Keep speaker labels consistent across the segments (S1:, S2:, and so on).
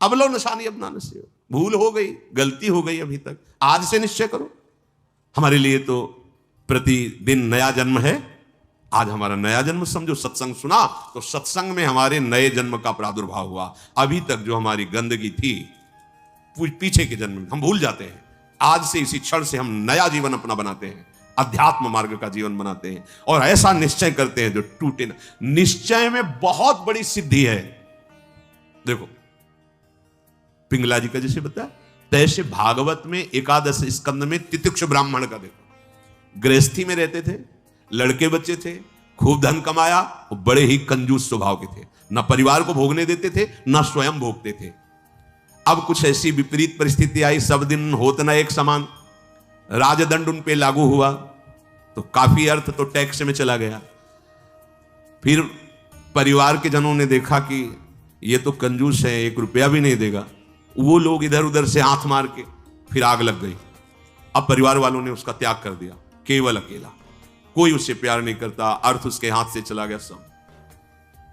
S1: अब लो निशानी अब ना नसीब, भूल हो गई, गलती हो गई अभी तक, आज से निश्चय करो। हमारे लिए तो प्रतिदिन नया जन्म है। आज हमारा नया जन्म समझो, सत्संग सुना तो सत्संग में हमारे नए जन्म का प्रादुर्भाव हुआ। अभी तक जो हमारी गंदगी थी पीछे के जन्म में हम भूल जाते हैं। आज से इसी क्षण से हम नया जीवन अपना बनाते हैं, अध्यात्म मार्ग का जीवन बनाते हैं और ऐसा निश्चय करते हैं जो टूटे ना। निश्चय में बहुत बड़ी सिद्धि है। देखो पिंगला जी का जैसे बताया, तैसे भागवत में एकादश स्कंद में तितिक्ष ब्राह्मण का देखो, गृहस्थी में रहते थे, लड़के बच्चे थे, खूब धन कमाया, बड़े ही कंजूस स्वभाव के थे, ना परिवार को भोगने देते थे ना स्वयं भोगते थे। अब कुछ ऐसी विपरीत परिस्थिति आई, सब दिन होत न एक समान, राजदंड उन पे लागू हुआ तो काफी अर्थ तो टैक्स में चला गया। फिर परिवार के जनों ने देखा कि ये तो कंजूस है, 1 रुपया भी नहीं देगा। वो लोग इधर उधर से हाथ मार के फिर आग लग गई। अब परिवार वालों ने उसका त्याग कर दिया, केवल अकेला, कोई उससे प्यार नहीं करता, अर्थ उसके हाथ से चला गया सब।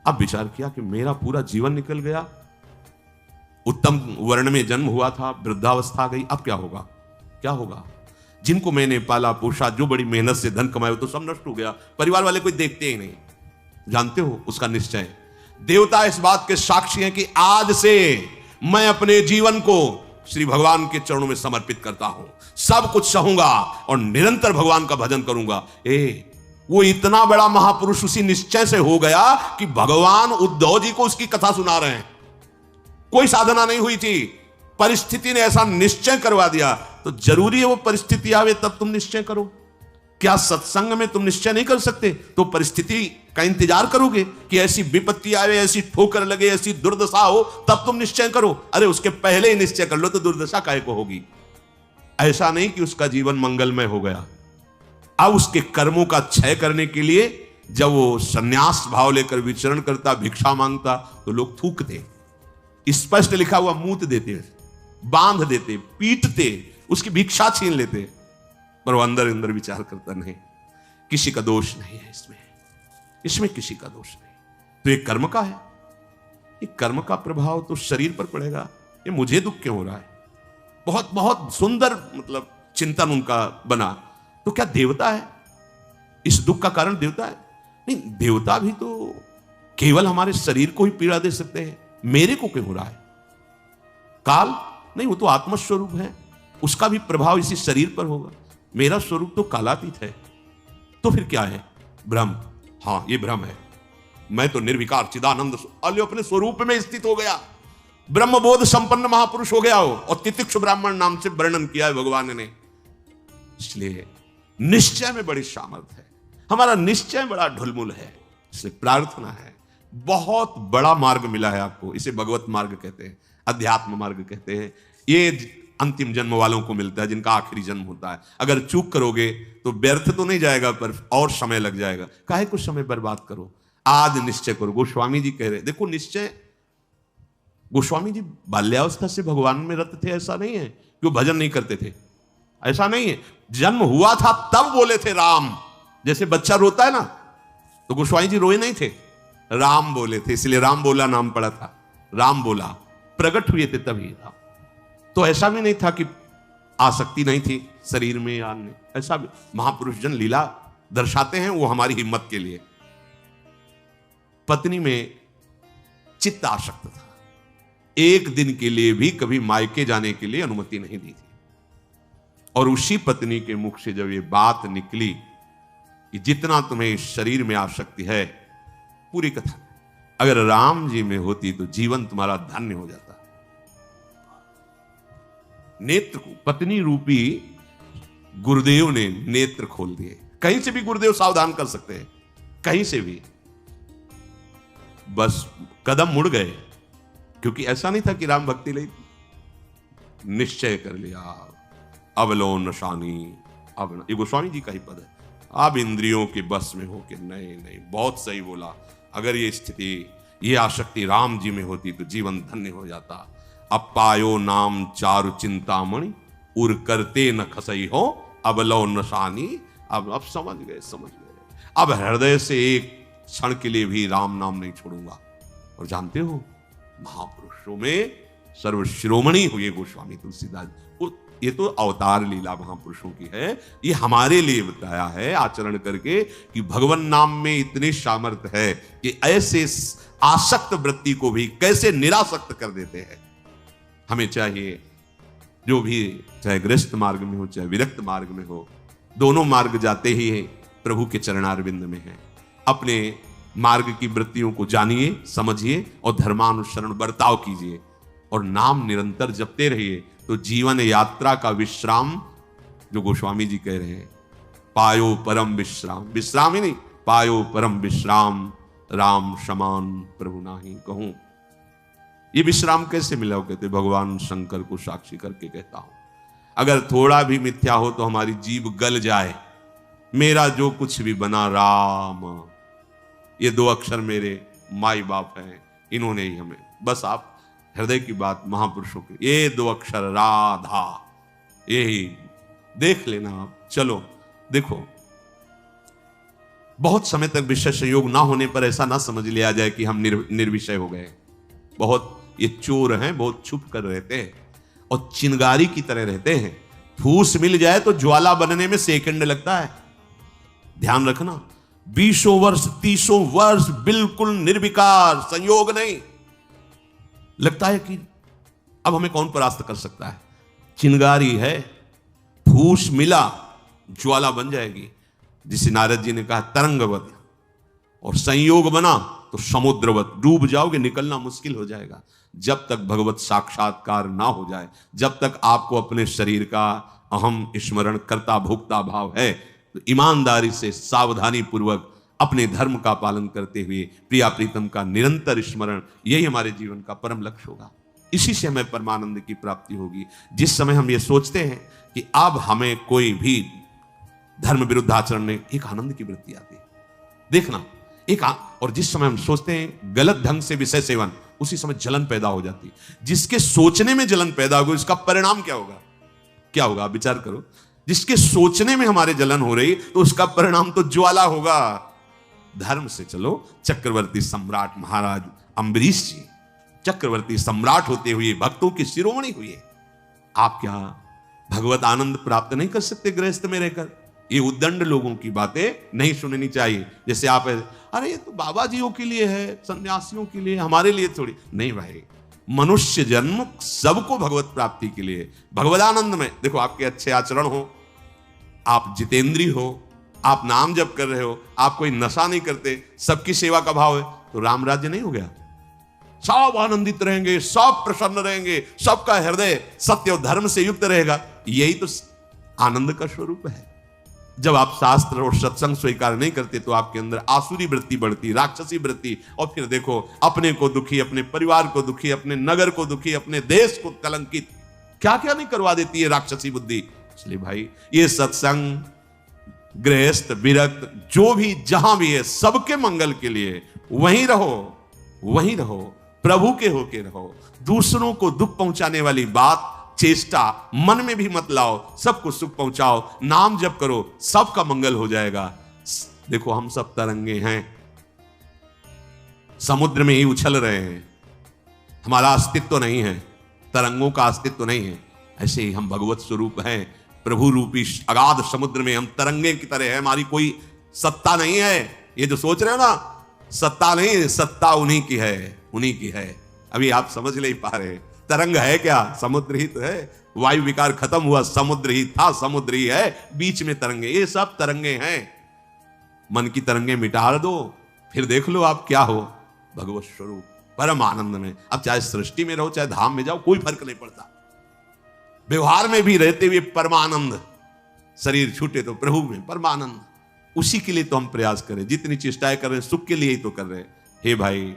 S1: अब विचार किया कि मेरा पूरा जीवन निकल गया, उत्तम वर्ण में जन्म हुआ था, वृद्धावस्था आ गई, अब क्या होगा, क्या होगा? जिनको मैंने पाला पोषा, जो बड़ी मेहनत से धन कमाया, तो सब नष्ट हो गया, परिवार वाले कोई देखते ही नहीं। जानते हो उसका निश्चय, देवता इस बात के साक्षी हैं कि आज से मैं अपने जीवन को श्री भगवान के चरणों में समर्पित करता हूं, सब कुछ सहूंगा और निरंतर भगवान का भजन करूंगा। वो इतना बड़ा महापुरुष उसी निश्चय से हो गया कि भगवान उद्धव जी को उसकी कथा सुना रहे हैं। कोई साधना नहीं हुई थी, परिस्थिति ने ऐसा निश्चय करवा दिया। तो जरूरी है वो परिस्थिति आवे तब तुम निश्चय करो। क्या सत्संग में तुम निश्चय नहीं कर सकते तो परिस्थिति का इंतजार करोगे कि ऐसी विपत्ति आवे, ऐसी ठोकर लगे, ऐसी दुर्दशा हो तब तुम निश्चय करो? अरे उसके पहले ही निश्चय कर लो तो दुर्दशा काहे को होगी। ऐसा नहीं कि उसका जीवन मंगलमय हो गया। अब उसके कर्मों का क्षय करने के लिए जब वो संन्यास भाव लेकर विचरण करता, भिक्षा मांगता, तो लोग थूकते, स्पष्ट लिखा हुआ मूत देते, बांध देते, पीटते, उसकी भिक्षा छीन लेते, पर वो अंदर अंदर विचार करता नहीं, किसी का दोष नहीं है इसमें किसी का दोष नहीं। तो ये कर्म का है, ये कर्म का प्रभाव तो शरीर पर पड़ेगा। ये मुझे दुख क्यों हो रहा है? बहुत बहुत सुंदर मतलब चिंतन उनका बना। तो क्या देवता है? इस दुख का कारण देवता है? नहीं, देवता भी तो केवल हमारे शरीर को ही पीड़ा दे सकते हैं। मेरे को क्यों हो रहा है? काल नहीं, वो तो आत्मस्वरूप है, उसका भी प्रभाव इसी शरीर पर होगा। मेरा स्वरूप तो कालातीत है। तो फिर क्या है? ब्रह्म। हाँ, ये ब्रह्म है। मैं तो निर्विकार चिदानंद अपने स्वरूप में स्थित हो गया, ब्रह्मबोध संपन्न महापुरुष हो गया हो। और तितिक्ष ब्राह्मण नाम से वर्णन किया है भगवान ने। इसलिए निश्चय में बड़ी सामर्थ्य है, हमारा निश्चय बड़ा ढुलमुल है। इसलिए प्रार्थना है, बहुत बड़ा मार्ग मिला है आपको, इसे भगवत मार्ग कहते हैं, अध्यात्म मार्ग कहते हैं। ये अंतिम जन्म वालों को मिलता है, जिनका आखिरी जन्म होता है। अगर चूक करोगे तो व्यर्थ तो नहीं जाएगा, पर और समय लग जाएगा। काहे कुछ समय बर्बाद करो, आज निश्चय करो। गोस्वामी जी कह रहे, देखो निश्चय, गोस्वामी जी बाल्यावस्था से भगवान में रत थे, ऐसा नहीं है कि वो भजन नहीं करते थे, ऐसा नहीं है। जन्म हुआ था तब बोले थे राम, जैसे बच्चा रोता है ना, तो गोस्वामी जी रोए नहीं थे, राम बोले थे, इसलिए राम बोला नाम पड़ा था। राम बोला, प्रकट हुए थे तभी राम। तो ऐसा भी नहीं था कि आसक्ति नहीं थी शरीर में या अन्य, ऐसा भी महापुरुष जन लीला दर्शाते हैं, वो हमारी हिम्मत के लिए। पत्नी में चित्त आसक्त था, एक दिन के लिए भी कभी मायके जाने के लिए अनुमति नहीं दी थी। और उसी पत्नी के मुख से जब ये बात निकली कि जितना तुम्हें इस शरीर में आसक्ति है, पूरी कथा अगर राम जी में होती तो जीवन तुम्हारा धन्य हो जाता। नेत्र को पत्नी रूपी गुरुदेव ने नेत्र खोल दिए। कहीं से भी गुरुदेव सावधान कर सकते हैं, कहीं से भी, बस कदम मुड़ गए। क्योंकि ऐसा नहीं था कि राम भक्ति ली, निश्चय कर लिया, अब लो नशानी, अब ये गोस्वामी जी का ही पद है, अब इंद्रियों के बस में हो के नहीं नहीं, बहुत सही बोला। अगर ये स्थिति, ये आसक्ति राम जी में होती तो जीवन धन्य हो जाता। अब पायो नाम चारु चिंतामणि, उर करते न खसई हो, अब लो नशानी। अब समझ गए, समझ गए। अब हृदय से एक क्षण के लिए भी राम नाम नहीं छोड़ूंगा। और जानते हो, महापुरुषों में सर्व शिरोमणि हुए गोस्वामी तुलसीदास। ये तो अवतार लीला महापुरुषों की है, ये हमारे लिए बताया है आचरण करके कि भगवान नाम में इतनी सामर्थ्य है कि ऐसे आसक्त वृत्ति को भी कैसे निरासक्त कर देते हैं। हमें चाहिए जो भी, चाहे गृहस्थ मार्ग में हो चाहे विरक्त मार्ग में हो, दोनों मार्ग जाते ही प्रभु के चरणारविंद में है। अपने मार्ग की वृत्तियों को जानिए, समझिए और धर्मानुसरण बर्ताव कीजिए और नाम निरंतर जपते रहिए, तो जीवन यात्रा का विश्राम, जो गोस्वामी जी कह रहे हैं, पायो परम विश्राम, विश्राम ही नहीं, पायो परम विश्राम, राम समान प्रभु नाही कहूं। ये विश्राम कैसे मिला? कहते भगवान शंकर को साक्षी करके कहता हूं, अगर थोड़ा भी मिथ्या हो तो हमारी जीभ गल जाए, मेरा जो कुछ भी बना राम, ये दो अक्षर मेरे माई बाप हैं, इन्होंने ही हमें, बस आप हृदय की बात महापुरुषों के, ये दो अक्षर राधा, यही देख लेना आप। चलो देखो, बहुत समय तक विषय संयोग ना होने पर ऐसा ना समझ लिया जाए कि हम निर्विषय हो गए। बहुत ये चोर हैं, बहुत छुप कर रहते हैं और चिंगारी की तरह रहते हैं। फूस मिल जाए तो ज्वाला बनने में सेकंड लगता है। ध्यान रखना, 20 वर्ष 30 वर्ष बिल्कुल निर्विकार, संयोग नहीं। लगता है कि अब हमें कौन परास्त कर सकता है। चिंगारी है, फूस मिला ज्वाला बन जाएगी, जिसे नारद जी ने कहा तरंगवत, और संयोग बना तो समुद्रवत, डूब जाओगे, निकलना मुश्किल हो जाएगा। जब तक भगवत साक्षात्कार ना हो जाए, जब तक आपको अपने शरीर का अहम स्मरण करता भोक्ता भाव है, तो ईमानदारी से सावधानी पूर्वक अपने धर्म का पालन करते हुए प्रिया प्रीतम का निरंतर स्मरण, यही हमारे जीवन का परम लक्ष्य होगा। इसी से हमें परमानंद की प्राप्ति होगी। जिस समय हम ये सोचते हैं कि अब हमें कोई भी धर्म विरुद्ध आचरण नहीं, एक आनंद की वृत्ति आती है, देखना और जिस समय हम सोचते हैं गलत ढंग से विषय सेवन, उसी समय जलन पैदा हो जाती है। जिसके सोचने में जलन पैदा होगी, उसका परिणाम क्या होगा? क्या होगा आप विचार करो। जिसके सोचने में हमारे जलन हो रही, तो उसका परिणाम तो ज्वाला होगा। धर्म से चलो। चक्रवर्ती सम्राट महाराज अम्बरीश जी चक्रवर्ती सम्राट होते हुए भक्तों की शिरोमणि हुए। आप क्या भगवत आनंद प्राप्त नहीं कर सकते गृहस्थ में रहकर? ये उद्दंड लोगों की बातें नहीं सुननी चाहिए। जैसे आप, अरे ये तो बाबा जियों के लिए है, सन्यासियों के लिए, हमारे लिए थोड़ी नहीं। भाई, मनुष्य जन्म सबको भगवत प्राप्ति के लिए, भगवदानंद में। देखो, आपके अच्छे आचरण हो, आप जितेंद्री हो, आप नाम जप कर रहे हो, आप कोई नशा नहीं करते, सबकी सेवा का भाव है, तो राम राज्य नहीं हो गया? सब आनंदित रहेंगे, सब प्रसन्न रहेंगे, सबका हृदय सत्य और धर्म से युक्त रहेगा। यही तो आनंद का स्वरूप है। जब आप शास्त्र और सत्संग स्वीकार नहीं करते, तो आपके अंदर आसुरी वृत्ति बढ़ती, राक्षसी वृत्ति, और फिर देखो अपने को दुखी, अपने परिवार को दुखी, अपने नगर को दुखी, अपने देश को कलंकित, क्या क्या नहीं करवा देती है राक्षसी बुद्धि। इसलिए भाई, ये सत्संग, गृहस्थ, विरक्त, जो भी जहां भी है, सबके मंगल के लिए वहीं रहो, वहीं रहो, प्रभु के होके रहो। दूसरों को दुख पहुंचाने वाली बात, चेष्टा मन में भी मत लाओ, सबको सुख पहुंचाओ, नाम जप करो, सबका मंगल हो जाएगा। देखो, हम सब तरंगे हैं, समुद्र में ही उछल रहे हैं, हमारा अस्तित्व नहीं है, तरंगों का अस्तित्व नहीं है। ऐसे ही हम भगवत स्वरूप हैं, प्रभु रूपी अगाध समुद्र में हम तरंगे की तरह है, हमारी कोई सत्ता नहीं है। ये जो सोच रहे हो ना, सत्ता नहीं, सत्ता उन्हीं की है, उन्हीं की है। अभी आप समझ नहीं पा रहे। तरंग है क्या? समुद्र ही तो है। वायु विकार खत्म हुआ, समुद्र ही था, समुद्र ही है, बीच में तरंगे, ये सब तरंगे हैं। मन की तरंगे मिटा दो, फिर देख लो आप क्या हो, भगवत स्वरूप परम आनंद में। अब चाहे सृष्टि में रहो, चाहे धाम में जाओ, कोई फर्क नहीं पड़ता। व्यवहार में भी रहते हुए परमानंद, शरीर छूटे तो प्रभु में परमानंद। उसी के लिए तो हम प्रयास करें, जितनी चेष्टाएं कर रहे हैं, सुख के लिए ही तो कर रहे हैं। हे भाई,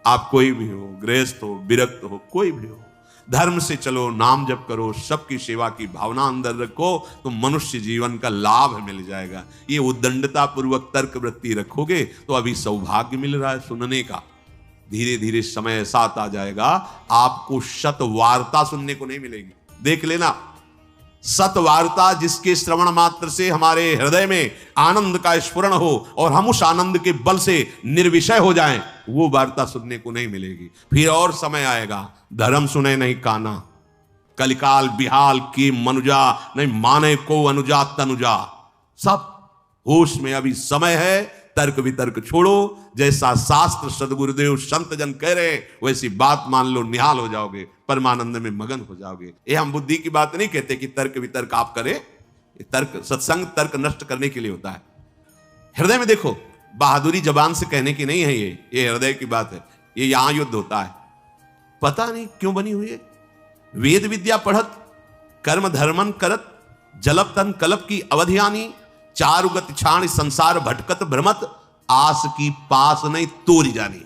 S1: आप कोई भी हो, गृहस्थ हो, विरक्त हो, कोई भी हो, धर्म से चलो, नाम जप करो, सबकी सेवा की भावना अंदर रखो, तो मनुष्य जीवन का लाभ मिल जाएगा। ये उद्दंडता पूर्वक तर्क वृत्ति रखोगे तो अभी सौभाग्य मिल रहा है सुनने का। धीरे धीरे समय ऐसा आ जाएगा, आपको शत वार्ता सुनने को नहीं मिलेगी। देख लेना, सत वार्ता जिसके श्रवण मात्र से हमारे हृदय में आनंद का स्फुरण हो और हम उस आनंद के बल से निर्विषय हो जाएं, वो वार्ता सुनने को नहीं मिलेगी। फिर और समय आएगा, धर्म सुने नहीं काना, कलिकाल बिहाल की मनुजा, नहीं माने को अनुजा तनुजा। सब होश में अभी समय है, तर्क वितर्क छोड़ो, जैसा शास्त्र सदगुरुदेव संत जन कह रहे हैं वैसी बात मान लो, निहाल हो जाओगे, परमानंद में मगन हो जाओगे। ये हम बुद्धि की बात नहीं कहते कि तर्क वितर्क आप करें, तर्क सत्संग तर्क नष्ट करने के लिए होता है। हृदय में देखो, बहादुरी जबान से कहने की नहीं है, ये हृदय की बात है। ये यहां युद्ध होता है, पता नहीं क्यों बनी हुई है। वेद विद्या पढ़त, कर्म धर्मन करत, जलप तन कलप की अवधियानी, चारुगत छाण संसार भटकत भ्रमत, आस की पास नहीं तोरी जानी।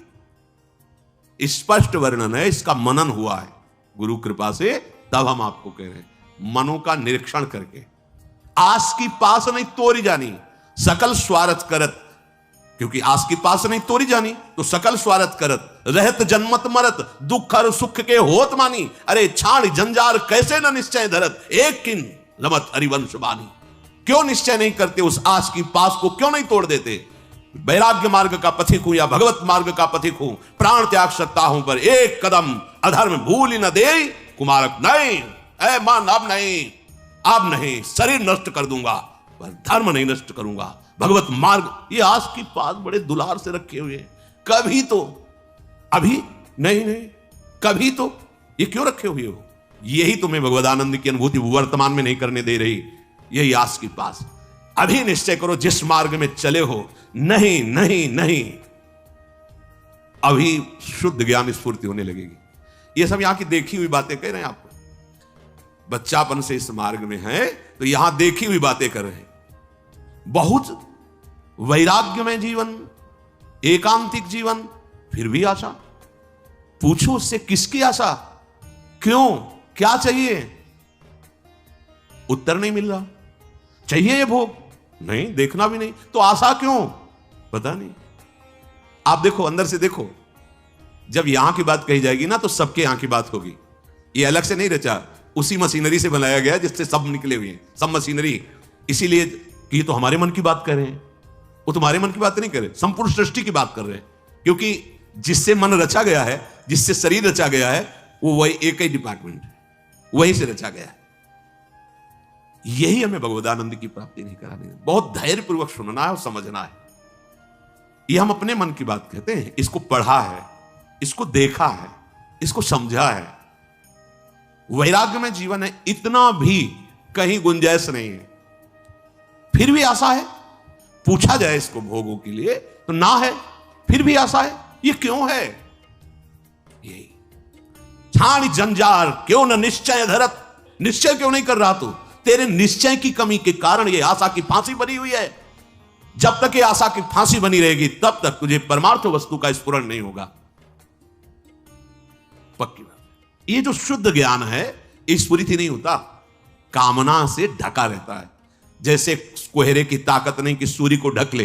S1: स्पष्ट वर्णन है, इसका मनन हुआ है गुरु कृपा से, तब हम आपको कह रहे हैं मनों का निरीक्षण करके। आस की पास नहीं तोरी जानी, सकल स्वार्थ करत, क्योंकि आस की पास नहीं तोरी जानी तो सकल स्वार्थ करत, रहत जन्मत मरत, दुख और सुख के होत मानी, अरे छाण जंजार कैसे न निश्चय धरत, एक किन रमत हरिवंश बानी। क्यों निश्चय नहीं करते, उस आस की पास को क्यों नहीं तोड़ देते। वैराग्य मार्ग का पथिक हूं या भगवत मार्ग का पथिक हूं, प्राण त्याग सकता हूं पर एक कदम अधर्म भूल न दे कुमारक नहीं, ऐ मन अब नहीं, शरीर नष्ट कर दूंगा पर धर्म नहीं नष्ट करूंगा। भगवत मार्ग, ये आस की पास बड़े दुलार से रखे हुए हैं, कभी तो अभी नहीं, कभी तो ये क्यों रखे हुए हो। यही तुम्हें भगवदानंद की अनुभूति वर्तमान में नहीं करने दे रही, यही आस की पास। अभी निश्चय करो जिस मार्ग में चले हो, नहीं नहीं नहीं, अभी शुद्ध ज्ञान स्फूर्ति होने लगेगी। ये सब यहां की देखी हुई बातें कह रहे हैं आपको, बच्चापन से इस मार्ग में है तो यहां देखी हुई बातें कर रहे हैं। बहुत वैराग्य में जीवन, एकांतिक जीवन, फिर भी आशा। पूछो उससे किसकी आशा, क्यों, क्या चाहिए, उत्तर नहीं मिल रहा। चाहिए ये भोग, नहीं, देखना भी नहीं, तो आशा क्यों, पता नहीं। आप देखो, अंदर से देखो, जब यहां की बात कही जाएगी ना तो सबके यहां की बात होगी। ये अलग से नहीं रचा, उसी मशीनरी से बनाया गया जिससे सब निकले हुए हैं, सब मशीनरी। इसीलिए कि तो हमारे मन की बात कर रहे हैं, वो तुम्हारे मन की बात नहीं कर रहे, संपूर्ण सृष्टि की बात कर रहे हैं। क्योंकि जिससे मन रचा गया है, जिससे शरीर रचा गया है, वो वही एक ही डिपार्टमेंट है, वहीं से रचा गया है। यही हमें भगवदानंद की प्राप्ति नहीं करानी है। बहुत धैर्य पूर्वक सुनना है और समझना है। यह हम अपने मन की बात कहते हैं, इसको पढ़ा है, इसको देखा है, इसको समझा है। वैराग्य में जीवन है, इतना भी कहीं गुंजाइश नहीं है, फिर भी आशा है। पूछा जाए इसको भोगों के लिए तो ना है, फिर भी आशा है। ये क्यों है, यही छाण जंजार क्यों न निश्चय धरत, निश्चय क्यों नहीं कर रहा तू, तेरे निश्चय की कमी के कारण ये आशा की फांसी बनी हुई है। जब तक ये आशा की फांसी बनी रहेगी तब तक तुझे परमार्थ वस्तु का स्फुरण नहीं होगा, पक्की बात। ये जो शुद्ध ज्ञान है ये स्फुरित नहीं होता, कामना से ढका रहता है। जैसे कोहरे की ताकत नहीं कि सूर्य को ढक ले,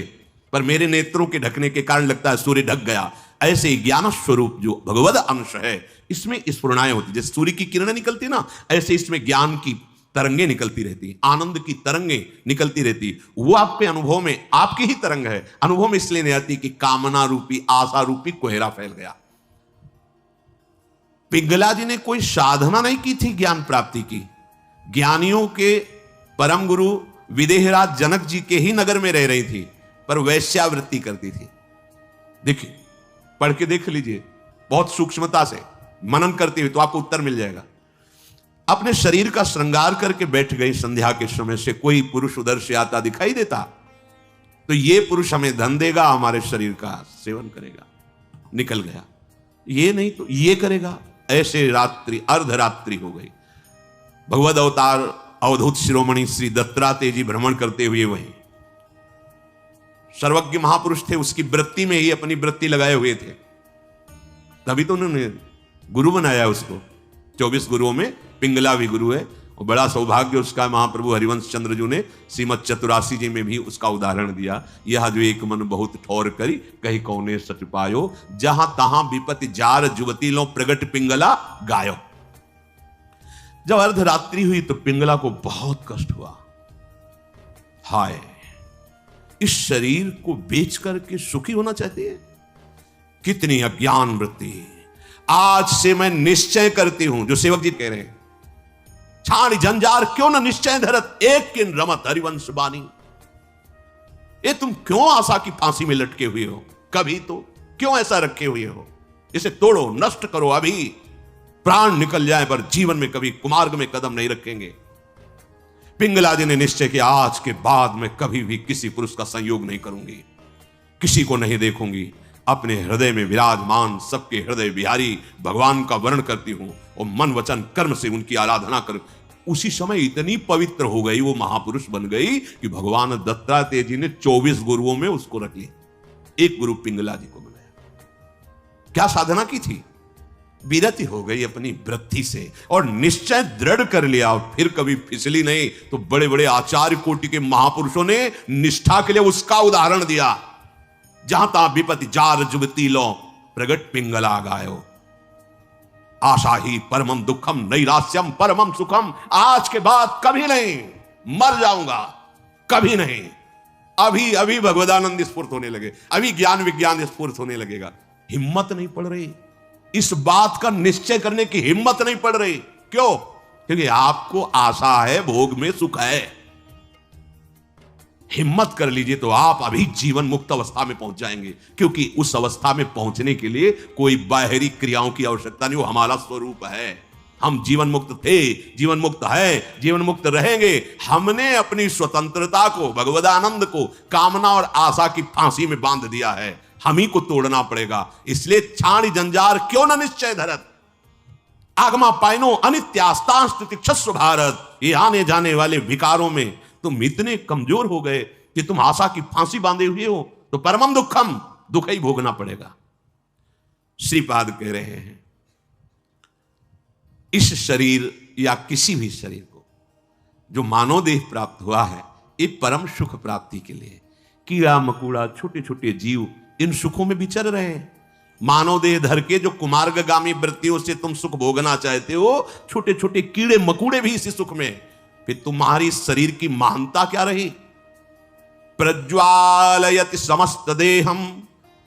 S1: पर मेरे नेत्रों के ढकने के कारण लगता है सूर्य ढक गया। ऐसे ही ज्ञान स्वरूप जो भगवद अंश है इसमें स्फुरणाएं होती, जैसे सूर्य की किरणें निकलती ना, ऐसे इसमें ज्ञान की तरंगे निकलती रहती, आनंद की तरंगे निकलती रहती। वो आपके अनुभव में, आपकी ही तरंग है, अनुभव में इसलिए नहीं आती कि कामना रूपी, आशा रूपी कोहरा फैल गया। पिंगला जी ने कोई साधना नहीं की थी ज्ञान प्राप्ति की। ज्ञानियों के परम गुरु विदेहराज जनक जी के ही नगर में रह रही थी, पर वैश्यावृत्ति करती थी। देखिए, पढ़ के देख लीजिए, बहुत सूक्ष्मता से मनन करती हुई तो आपको उत्तर मिल जाएगा। अपने शरीर का श्रृंगार करके बैठ गई संध्या के समय से, कोई पुरुष उधर से आता दिखाई देता तो ये पुरुष हमें धन देगा, हमारे शरीर का सेवन करेगा, निकल गया। ये नहीं तो ये करेगा। ऐसे रात्रि अर्धरात्रि हो गई। भगवद अवतार अवधूत शिरोमणि श्री दत्तात्रेय जी भ्रमण करते हुए वहीं सर्वज्ञ महापुरुष थे, उसकी वृत्ति में ही अपनी वृत्ति लगाए हुए थे, तभी तो उन्होंने गुरु बनाया उसको। 24 गुरुओं में पिंगला भी गुरु है, और बड़ा सौभाग्य उसका महाप्रभु हरिवंश चंद्र जी ने श्रीमद चतुरासी जी में भी उसका उदाहरण दिया। यह जो एक मन बहुत ठौर करी, कहीं कौने सच पायो, जहां तहां विपत्ति जार जुवती लो प्रगट पिंगला गायो। जब अर्धरात्रि हुई तो पिंगला को बहुत कष्ट हुआ। हाय, इस शरीर को बेच करके सुखी होना चाहती है, कितनी अज्ञान वृत्ति। आज से मैं निश्चय करती हूं, जो सेवक जी कह रहे हैं, छाण जंजार क्यों न निश्चय धरत, एक किन रमत हरिवंश बानी। ये तुम क्यों आशा की फांसी में लटके हुए हो? कभी तो क्यों ऐसा रखे हुए हो? इसे तोड़ो, नष्ट करो, अभी प्राण निकल जाए पर जीवन में कभी कुमार्ग में कदम नहीं रखेंगे। पिंगला जी ने निश्चय किया, आज के बाद मैं कभी भी किसी पुरुष का संयोग नहीं करूंगी, किसी को नहीं देखूंगी, अपने हृदय में विराजमान सबके हृदय बिहारी भगवान का वर्ण करती हूं और मन वचन कर्म से उनकी आराधना कर। उसी समय इतनी पवित्र हो गई, वो महापुरुष बन गई कि भगवान दत्तात्रेय जी ने 24 गुरुओं में उसको रख लिया, एक गुरु पिंगला जी को बनाया। क्या साधना की थी? विरति हो गई अपनी वृत्ति से और निश्चय दृढ़ कर लिया, और फिर कभी फिसली नहीं। तो बड़े बड़े आचार्य कोटि के महापुरुषों ने निष्ठा के लिए उसका उदाहरण दिया। जहां ता विपति जार जुगती लो, प्रगट पिंगला गायो, आशा ही परमम दुखम नैरास्यम परमम सुखम। आज के बाद कभी नहीं, मर जाऊंगा कभी नहीं। अभी अभी भगवदानंद स्फूर्त होने लगे, अभी ज्ञान विज्ञान स्फूर्त होने लगेगा। हिम्मत नहीं पड़ रही, इस बात का निश्चय करने की हिम्मत नहीं पड़ रही। क्यों? क्योंकि आपको आशा है, भोग में सुख है। हिम्मत कर लीजिए तो आप अभी जीवन मुक्त अवस्था में पहुंच जाएंगे, क्योंकि उस अवस्था में पहुंचने के लिए कोई बाहरी क्रियाओं की आवश्यकता नहीं, वो हमारा स्वरूप है। हम जीवन मुक्त थे, जीवन मुक्त है, जीवन मुक्त रहेंगे। हमने अपनी स्वतंत्रता को, भगवदानंद को कामना और आशा की फांसी में बांध दिया है, हम ही को तोड़ना पड़ेगा। इसलिए छाणी जंजार क्यों न निश्चय धरत, आगमा पाइनो अनित्यास्तांश तिक्षस्व भारत। ये आने जाने वाले विकारों में तुम इतने कमजोर हो गए कि तुम आशा की फांसी बांधे हुए हो, तो परमम दुखम, दुख ही भोगना पड़ेगा। श्रीपाद कह रहे हैं, इस शरीर या किसी भी शरीर को जो मानव देह प्राप्त हुआ है, ये परम सुख प्राप्ति के लिए। कीड़ा मकोड़ा छोटे छोटे जीव इन सुखों में विचर रहे हैं। मानव देह धर के जो कुमार्गगामी वृत्तियों से तुम सुख भोगना चाहते हो, छोटे छोटे कीड़े मकोड़े भी इसी सुख में। फिर तुम्हारी शरीर की महानता क्या रही? प्रज्वालयति समस्त देहम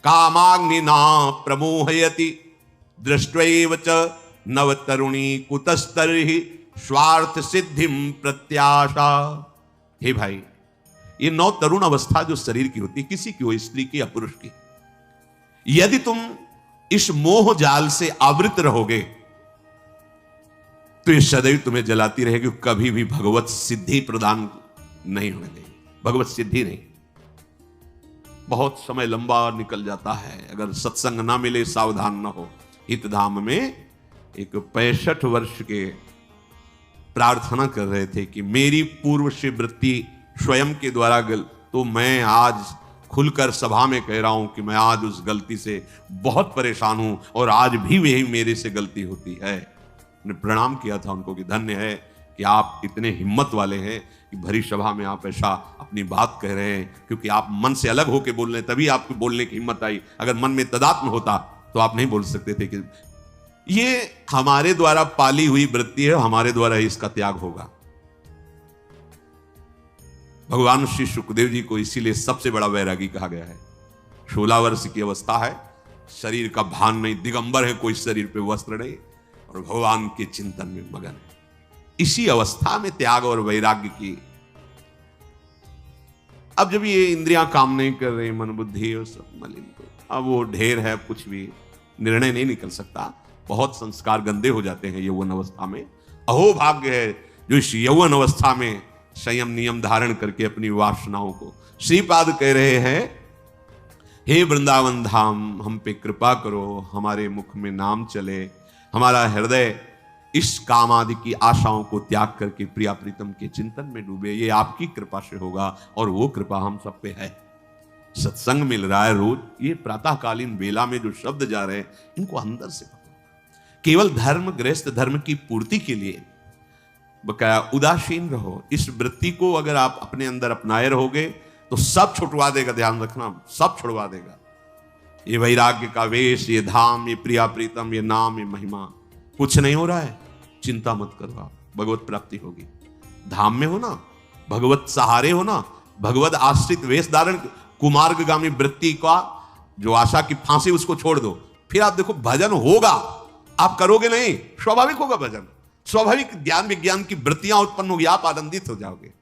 S1: कामाग्निना प्रमोहयति, दृष्ट्वैव च नवतरुणी कुतस्तर्हि स्वार्थ सिद्धिम प्रत्याशा। हे भाई, ये नौ तरुण अवस्था जो शरीर की होती है, किसी की हो, स्त्री की या पुरुष की, यदि तुम इस मोह जाल से आवृत रहोगे तो ये सदैव तुम्हें जलाती रहेगी, कभी भी भगवत सिद्धि प्रदान नहीं होने देगी। भगवत सिद्धि नहीं। बहुत समय लंबा निकल जाता है अगर सत्संग ना मिले, सावधान ना हो। हितधाम में एक 65 वर्ष के प्रार्थना कर रहे थे कि मेरी पूर्व से वृत्ति स्वयं के द्वारा तो मैं आज खुलकर सभा में कह रहा हूं कि मैं आज उस गलती से बहुत परेशान हूं और आज भी वही मेरे से गलती होती है। मैंने प्रणाम किया था उनको कि धन्य है कि आप इतने हिम्मत वाले हैं कि भरी सभा में आप ऐसा अपनी बात कह रहे हैं, क्योंकि आप मन से अलग होकर बोल रहे हैं, तभी आपको बोलने की हिम्मत आई। अगर मन में तदात्म होता तो आप नहीं बोल सकते थे। कि ये हमारे द्वारा पाली हुई वृत्ति है, हमारे द्वारा ही इसका त्याग होगा। भगवान श्री सुखदेव जी को इसीलिए सबसे बड़ा वैरागी कहा गया है। 16 वर्ष की अवस्था है, शरीर का भान नहीं, दिगंबर है, कोई शरीर पे वस्त्र नहीं, और भगवान के चिंतन में मगन है। इसी अवस्था में त्याग और वैराग्य की। अब जब ये इंद्रियां काम नहीं कर रही, मन बुद्धि और सब मलिन, तो अब वो ढेर है, कुछ भी निर्णय नहीं निकल सकता। बहुत संस्कार गंदे हो जाते हैं यौवन अवस्था में। अहो भाग्य है जो इस यौवन अवस्था में संयम नियम धारण करके अपनी वासनाओं को। श्रीपाद कह रहे हैं, हे वृंदावन धाम, हम पे कृपा करो, हमारे मुख में नाम चले, हमारा हृदय इस काम आदि की आशाओं को त्याग करके प्रिया प्रीतम के चिंतन में डूबे। ये आपकी कृपा से होगा और वो कृपा हम सब पे है। सत्संग मिल रहा है रोज, ये प्रातःकालीन बेला में जो शब्द जा रहे हैं, इनको अंदर से पकड़ो। केवल धर्म, गृहस्थ धर्म की पूर्ति के लिए बकाया उदासीन रहो। इस वृत्ति को अगर आप अपने अंदर अपनाए रहोगे तो सब छुटवा देगा। ध्यान रखना, सब छुड़वा देगा। ये वैराग्य का वेश, ये धाम, ये प्रिया प्रीतम, ये नाम, ये महिमा, कुछ नहीं हो रहा है, चिंता मत करो। आप भगवत प्राप्ति होगी। धाम में हो ना, भगवत सहारे हो ना, भगवत आश्रित वेश धारण, कुमार्गगामी वृत्ति का जो आशा की फांसी उसको छोड़ दो, फिर आप देखो भजन होगा। आप करोगे नहीं, स्वाभाविक होगा भजन, स्वाभाविक ज्ञान विज्ञान की वृत्तियां उत्पन्न होगी, आप आनंदित हो जाओगे।